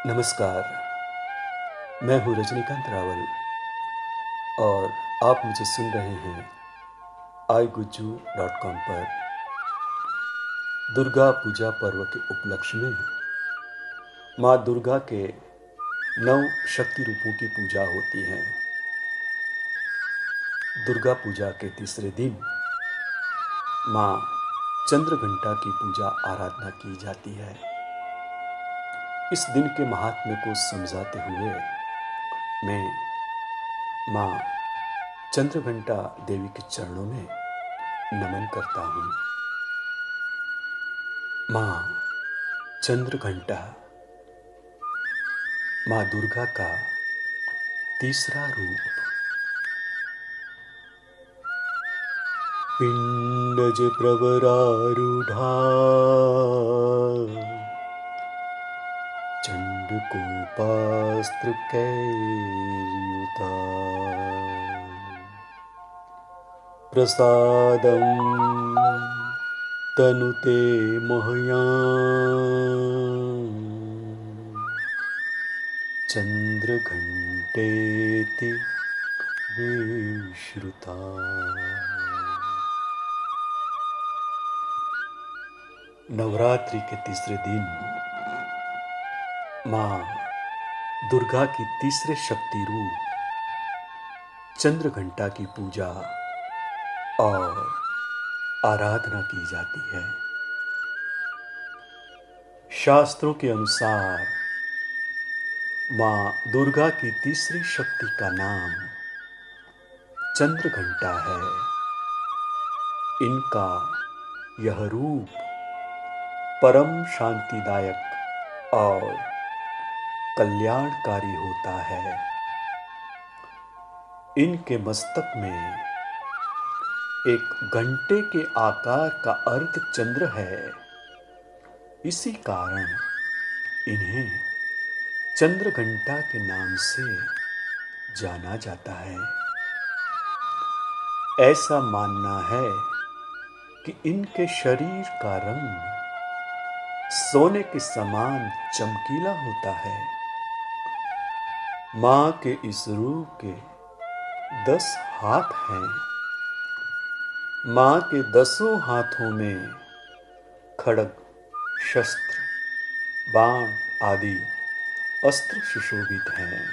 नमस्कार। मैं हूँ रजनीकांत रावल और आप मुझे सुन रहे हैं iGujju.com पर। दुर्गा पूजा पर्व के उपलक्ष्य में माँ दुर्गा के 9 शक्ति रूपों की पूजा होती है। दुर्गा पूजा के तीसरे दिन माँ चंद्रघंटा की पूजा आराधना की जाती है। इस दिन के महात्म्य को समझाते हुए मैं माँ चंद्रघंटा देवी के चरणों में नमन करता हूँ। माँ चंद्रघंटा माँ दुर्गा का तीसरा रूप। पिंडज प्रवरारूढ़ा चंडकोपास्त्र कैर्युता प्रसादं तनुते मह्याम् चंद्रघंटेति विश्रुता। नवरात्रि के तीसरे दिन माँ दुर्गा की तीसरे शक्ति रूप चंद्रघंटा की पूजा और आराधना की जाती है। शास्त्रों के अनुसार माँ दुर्गा की तीसरी शक्ति का नाम चंद्रघंटा है। इनका यह रूप परम शांतिदायक और कल्याणकारी होता है। इनके मस्तक में एक घंटे के आकार का अर्ध चंद्र है। इसी कारण इन्हें चंद्रघंटा के नाम से जाना जाता है। ऐसा मानना है कि इनके शरीर का रंग सोने के समान चमकीला होता है। मां के इस रूप के 10 हाथ हैं। मां के 10 हाथों में खड्ग, शस्त्र, बाण आदि अस्त्र सुशोभित हैं।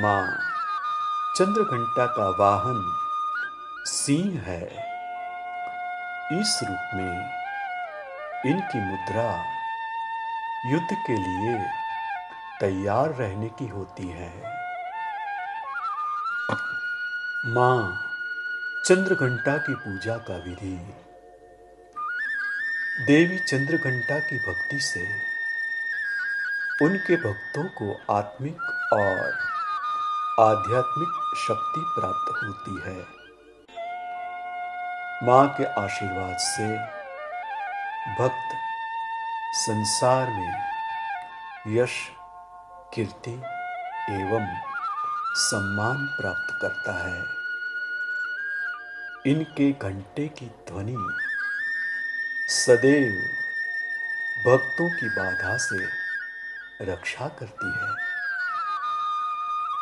मां चंद्रघंटा का वाहन सिंह है। इस रूप में इनकी मुद्रा युद्ध के लिए तैयार रहने की होती है। मां चंद्रघंटा की पूजा का विधि। देवी चंद्रघंटा की भक्ति से उनके भक्तों को आत्मिक और आध्यात्मिक शक्ति प्राप्त होती है। मां के आशीर्वाद से भक्त संसार में यश, कीर्ति एवं सम्मान प्राप्त करता है। इनके घंटे की ध्वनि सदैव भक्तों की बाधा से रक्षा करती है।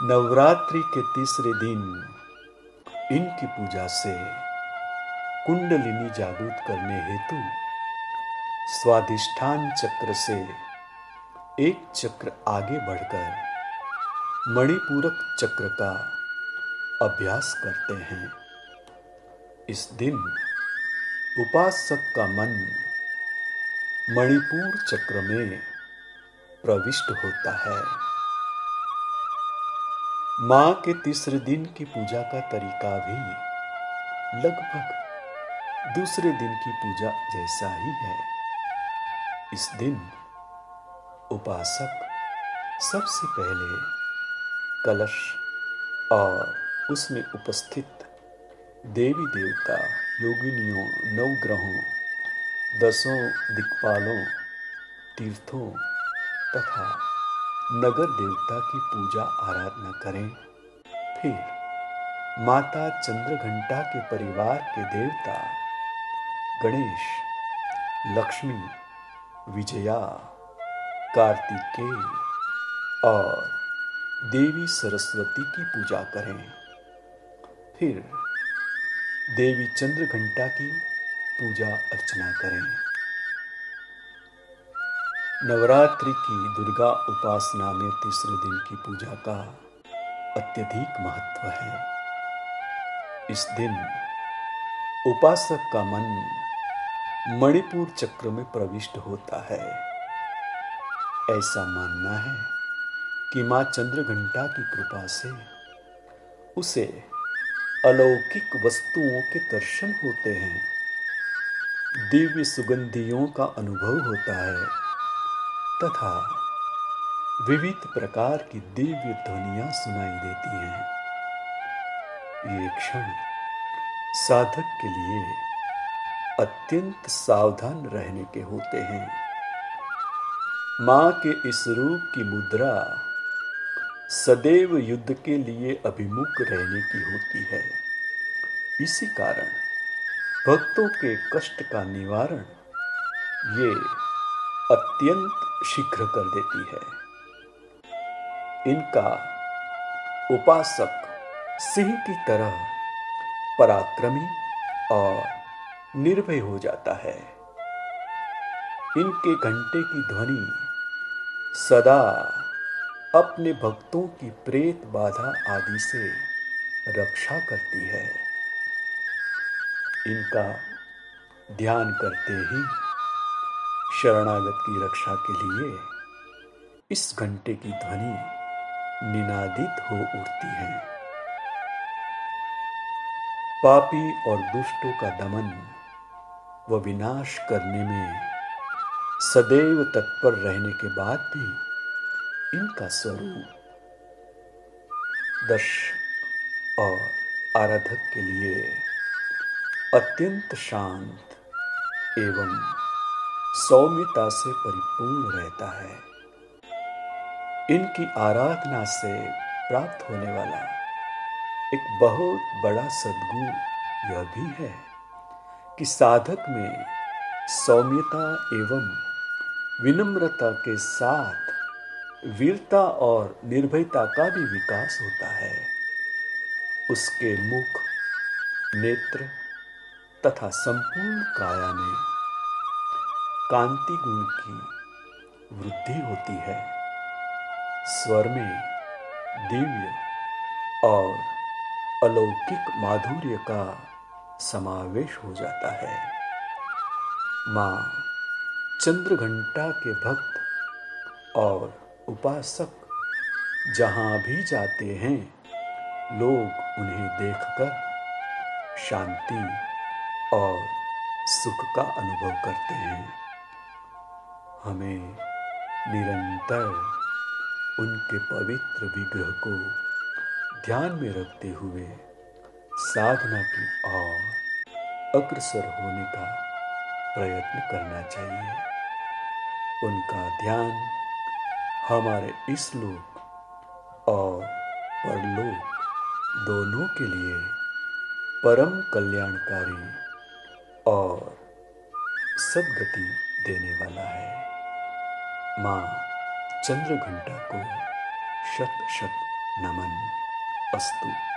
नवरात्रि के तीसरे दिन इनकी पूजा से कुंडलिनी जागृत करने हेतु स्वाधिष्ठान चक्र से एक चक्र आगे बढ़कर मणिपूरक चक्र का अभ्यास करते हैं। इस दिन उपासक का मन मणिपुर चक्र में प्रविष्ट होता है। मां के तीसरे दिन की पूजा का तरीका भी लगभग दूसरे दिन की पूजा जैसा ही है। इस दिन उपासक सबसे पहले कलश और उसमें उपस्थित देवी देवता, योगिनियों, नवग्रहों, 10 दिक्पालों, तीर्थों तथा नगर देवता की पूजा आराधना करें। फिर माता चंद्रघंटा के परिवार के देवता गणेश, लक्ष्मी, विजया, कार्तिकेय और देवी सरस्वती की पूजा करें। फिर देवी चंद्रघंटा की पूजा अर्चना करें। नवरात्रि की दुर्गा उपासना में तीसरे दिन की पूजा का अत्यधिक महत्व है। इस दिन उपासक का मन मणिपुर चक्र में प्रविष्ट होता है। ऐसा मानना है कि मां चंद्रघंटा की कृपा से उसे अलौकिक वस्तुओं के दर्शन होते हैं, दिव्य सुगंधियों का अनुभव होता है तथा विविध प्रकार की दिव्य ध्वनियां सुनाई देती हैं। ये क्षण साधक के लिए अत्यंत सावधान रहने के होते हैं। मां के इस रूप की मुद्रा सदैव युद्ध के लिए अभिमुख रहने की होती है। इसी कारण भक्तों के कष्ट का निवारण ये अत्यंत शीघ्र कर देती है। इनका उपासक सिंह की तरह पराक्रमी और निर्भय हो जाता है। इनके घंटे की ध्वनि सदा अपने भक्तों की प्रेत बाधा आदि से रक्षा करती है। इनका ध्यान करते ही शरणागत की रक्षा के लिए इस घंटे की ध्वनि निनादित हो उठती है। पापी और दुष्टों का दमन व विनाश करने में सदैव तत्पर रहने के बाद भी इनका स्वरूप दर्शक और आराधक के लिए अत्यंत शांत एवं सौम्यता से परिपूर्ण रहता है। इनकी आराधना से प्राप्त होने वाला एक बहुत बड़ा सद्गुण यह भी है कि साधक में सौम्यता एवं विनम्रता के साथ वीरता और निर्भयता का भी विकास होता है। उसके मुख, नेत्र तथा संपूर्ण काया में कांति गुण की वृद्धि होती है। स्वर में दिव्य और अलौकिक माधुर्य का समावेश हो जाता है। मां चंद्रघंटा के भक्त और उपासक जहां भी जाते हैं, लोग उन्हें देखकर शांति और सुख का अनुभव करते हैं। हमें निरंतर उनके पवित्र विग्रह को ध्यान में रखते हुए साधना की ओर अग्रसर होने का प्रयत्न करना चाहिए। उनका ध्यान हमारे इस लोक और परलोक दोनों के लिए परम कल्याणकारी और सद्गति देने वाला है। मां चंद्रघंटा को शत शत नमन अस्तु।